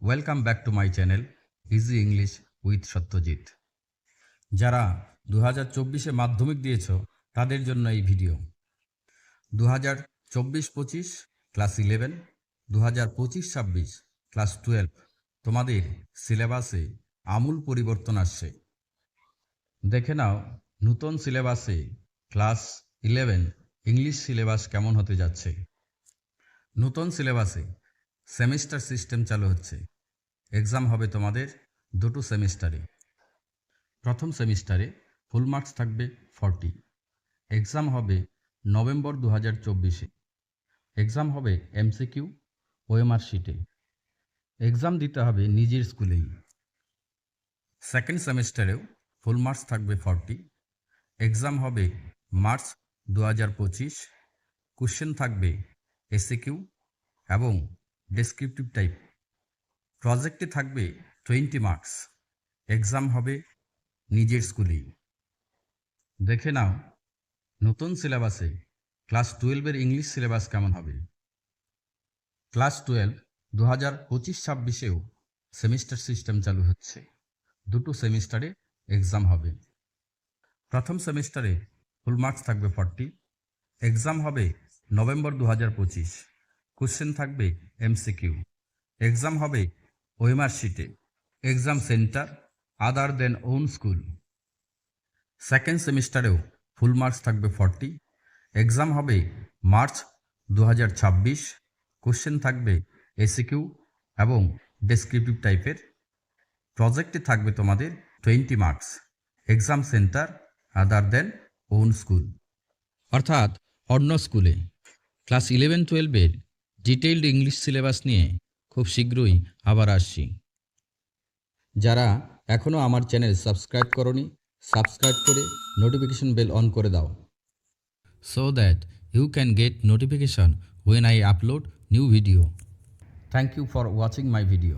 Welcome back to my channel easy English with Satyajit. যারা 2024-এ মাধ্যমিক দিয়েছ তাদের জন্য এই ভিডিও। 2024-25 ক্লাস 11, 2025-26 ক্লাস 12 তোমাদের সিলেবাসে আমূল পরিবর্তন আসছে। দেখে নাও নতুন সিলেবাসে ক্লাস 11 ইংলিশ সিলেবাস কেমন হতে যাচ্ছে। নতুন সিলেবাসে সেমিস্টার সিস্টেম চালু হচ্ছে। এক্সাম হবে তোমাদের দুটো সেমিস্টারে। প্রথম সেমিস্টারে ফুল মার্কস থাকবে 40। এক্সাম হবে নভেম্বর 2024-এ। এক্সাম হবে এমসিকিউ ওএমআর শিটে। এক্সাম দিতে হবে নিজের স্কুলেই। সেকেন্ড সেমিস্টারেও ফুল মার্কস থাকবে 40। এক্সাম হবে মার্চ 2025। কোশ্চেন থাকবে এসিকিউ এবং ডেসক্রিপটিভ টাইপ। প্রজেক্টে থাকবে 20 মার্কস। এক্সাম হবে নিজের স্কুলেই। দেখে নাও নতুন সিলেবাসে ক্লাস 12-এর ইংলিশ সিলেবাস কেমন হবে। ক্লাস 12 2025-26-এও সেমিস্টার সিস্টেম চালু হচ্ছে। দুটো সেমিস্টারে এক্সাম হবে। প্রথম সেমিস্টারে ফুল মার্কস থাকবে 40। এক্সাম হবে নভেম্বর 2025। কোশ্চেন থাকবে এমসিকিউ। এক্সাম হবে ওএমআর শিটে। Exam centre other than own school. Second সেমিস্টারেও ফুল মার্কস থাকবে 40। এক্সাম হবে মার্চ 2026। কোশ্চেন থাকবে এসিকিউ এবং ডেসক্রিপটিভ টাইপের। প্রজেক্টে থাকবে তোমাদের 20 marks. Exam centre other than own school, অর্থাৎ অন্য স্কুলে। ক্লাস 11-12-এর ডিটেইলড ইংলিশ সিলেবাস নিয়ে খুব শীঘ্রই আবার আসছি। যারা এখনও আমার চ্যানেল সাবস্ক্রাইব করনি, সাবস্ক্রাইব করে নোটিফিকেশন বেল অন করে দাও, so that you can get notification when I upload new video. Thank you for watching my video.